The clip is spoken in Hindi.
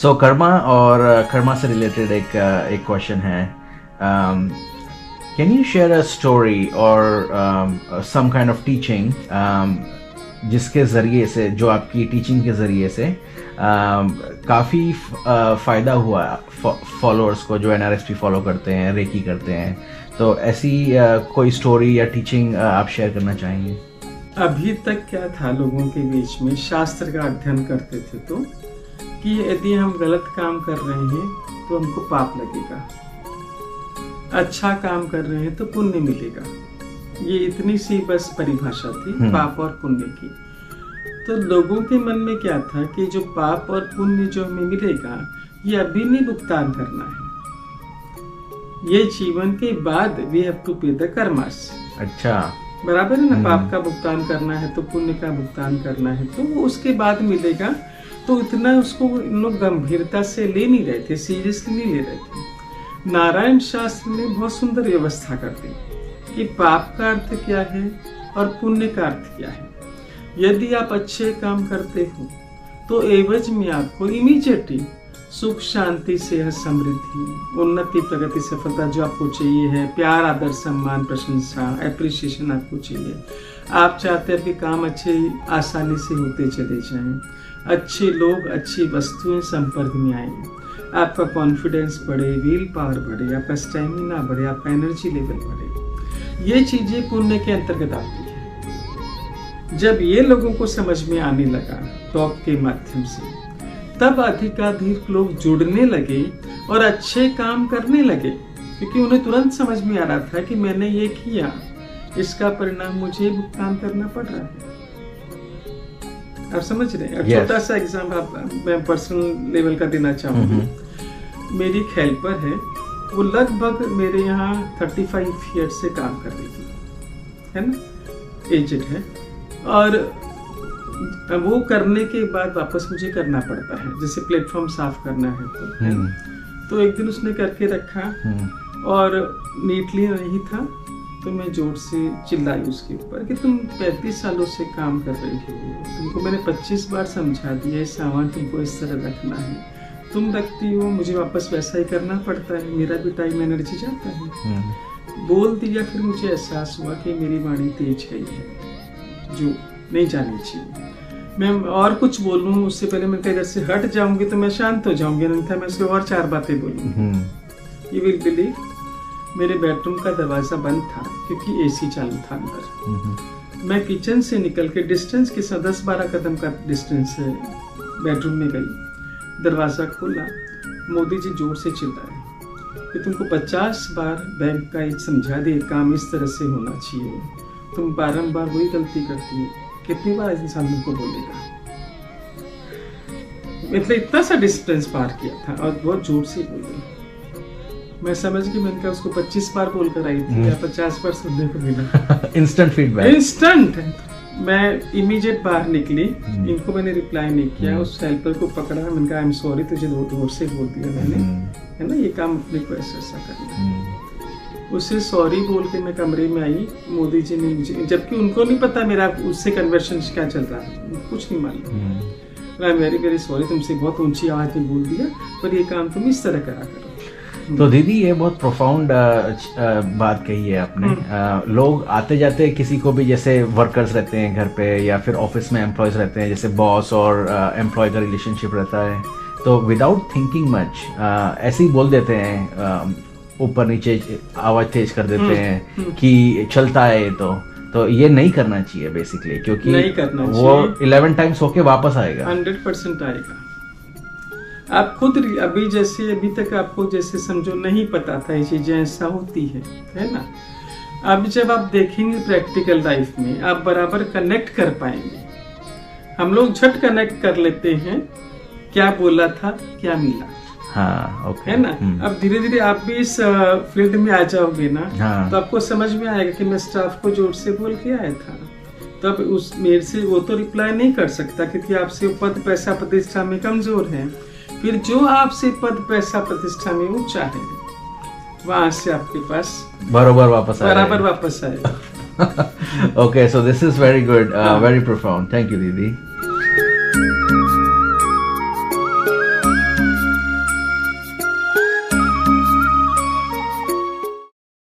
सो कर्मा और कर्मा से रिलेटेड एक क्वेश्चन है. Can you share a story और सम काइंड ऑफ टीचिंग जिसके ज़रिए से, जो आपकी टीचिंग के ज़रिए से काफ़ी फ़ायदा हुआ फॉलोअर्स को जो NRSP फॉलो करते हैं, रेकी करते हैं. तो ऐसी कोई स्टोरी या टीचिंग आप शेयर करना चाहेंगे? अभी तक क्या था, लोगों के बीच में शास्त्र का अध्ययन करते थे तो कि यदि हम गलत काम कर रहे हैं तो हमको पाप लगेगा, अच्छा काम कर रहे हैं तो पुण्य मिलेगा. ये इतनी सी बस परिभाषा थी पाप और पुण्य की. तो लोगों के मन में क्या था कि जो पाप और पुण्य जो हमें मिलेगा ये अभी नहीं भुगतान करना है, ये जीवन के बाद वी हैव टू पे द कर्मास. अच्छा, बराबर है ना. पाप का भुगतान करना है तो पुण्य का भुगतान करना है, तो वो उसके बाद मिलेगा. तो इतना उसको इन लोग गंभीरता से ले नहीं रहे थे, सीरियसली नहीं ले रहे थे. नारायण शास्त्र ने बहुत सुंदर व्यवस्था कर दी कि पाप का अर्थ क्या है और पुण्य का अर्थ क्या है. यदि आप अच्छे काम करते हो तो एवज में आपको इमीडिएटली सुख, शांति, सेहत, समृद्धि, उन्नति, प्रगति, सफलता जो आपको चाहिए है, प्यार, आदर, सम्मान, प्रशंसा, एप्रिसिएशन आपको चाहिए. आप चाहते हैं कि काम अच्छे आसानी से होते चले जाएं, अच्छे लोग, अच्छी वस्तुएं संपर्क में आए, आपका कॉन्फिडेंस बढ़े, विल पावर बढ़े, आपका स्टैमिना बढ़े, आपका एनर्जी लेवल बढ़े. ये चीजें पुण्य के अंतर्गत आती है. जब ये लोगों को समझ में आने लगा टॉक के माध्यम से, तब अधिकाधिक लोग जुड़ने लगे और अच्छे काम करने लगे, क्योंकि उन्हें तुरंत समझ में आ रहा था कि मैंने ये किया, इसका परिणाम मुझे भुगतान करना पड़ रहा है. आप समझ रहे हैं? छोटा सा एग्जाम्पल मैं पर्सनल लेवल का देना चाहूँगी. मेरी एक हेल्पर है, वो लगभग मेरे यहाँ 35 ईयर्स से काम कर रही थी, है ना, एजेड है. और वो करने के बाद वापस मुझे करना पड़ता है, जैसे प्लेटफॉर्म साफ करना है तो एक दिन उसने करके रखा और नीटली नहीं था, तो मैं जोर से चिल्लाई उसके ऊपर कि तुम 35 सालों से काम कर रही हो, तुमको मैंने 25 बार समझा दिया, सामान तुमको इस तरह रखना है, तुम रखती हो, मुझे वापस वैसा ही करना पड़ता है, मेरा भी टाइम एनर्जी जाता है. बोल दिया. फिर मुझे एहसास हुआ कि मेरी वाणी तेज है जो नहीं जानी चाहिए. मैं और कुछ बोलूँ उससे पहले मैं इधर से हट जाऊंगी तो मैं शांत हो जाऊंगी, नहीं था मैं उसके और 4 बातें बोलूँगी. यू विल बिलीव, मेरे बेडरूम का दरवाजा बंद था क्योंकि एसी चालू था अंदर. मैं किचन से निकल के डिस्टेंस के 10-12 कदम का डिस्टेंस से बेडरूम में गई, दरवाजा खोला, मोदी जी जोर से चिल्लाए कि तुमको 50 बार बैंक का समझा दिए, काम इस तरह से होना चाहिए, तुम बारंबार वही गलती करती हो, कितनी बार इंसान तुमको बोलेगा. मतलब इतना सा डिस्टेंस पार किया था और बहुत जोर से बोली. मैं समझ गई, मैंने कहा उसको 25 बार बोल कर आई थी या 50 बार सुनने को मिला. Instant feedback, instant. मैं इमीडिएट बाहर निकली, इनको मैंने रिप्लाई नहीं किया, उस हेल्पर को पकड़ा, मैंने कहा आई एम सॉरी, तुझे जोर से बोल दिया मैंने, है ना, ये काम अपने को ऐसा करना. उससे सॉरी बोल के मैं कमरे में आई. मोदी जी ने मुझे, जबकि उनको नहीं पता मेरा उससे कन्वर्सेशन क्या चल रहा है, कुछ नहीं मालूम. I am very very sorry, तुमसे बहुत ऊंची आवाज में बोल दिया, पर ये काम तुम इस तरह करा करो. तो दीदी ये बहुत प्रोफाउंड बात कही है आपने. लोग आते जाते किसी को भी, जैसे वर्कर्स रहते हैं घर पे या फिर ऑफिस में एम्प्लॉयज रहते हैं, जैसे बॉस और एम्प्लॉय का रिलेशनशिप रहता है, तो विदाउट थिंकिंग मच ऐसे ही बोल देते हैं, ऊपर नीचे आवाज तेज कर देते हैं कि चलता है ये. तो ये नहीं करना चाहिए बेसिकली, क्योंकि नहीं करना वो 11 टाइम्स होके वापस आएगा, 100% आएगा. आप खुद अभी तक आपको जैसे समझो नहीं पता था ये चीजें ऐसा होती है ना. अब जब आप देखेंगे प्रैक्टिकल लाइफ में, आप बराबर कनेक्ट कर पाएंगे. हम लोग झट कनेक्ट कर लेते हैं, क्या बोला था, क्या मिला. हाँ, ओके, है ना. अब धीरे धीरे आप भी इस फील्ड में आ जाओगे ना, तो आपको समझ में आएगा कि मैं स्टाफ को जोर से बोल के आया था, तब उस मेरे से वो तो रिप्लाई नहीं कर सकता क्योंकि आपसे पद, पैसा, प्रतिष्ठा में कमजोर है. फिर जो आपसे पद, पैसा, प्रतिष्ठा में ऊंचा है, वहां से आपके पास बराबर वापस आएगा. Okay, so this is very good, very profound. Thank you, Didi.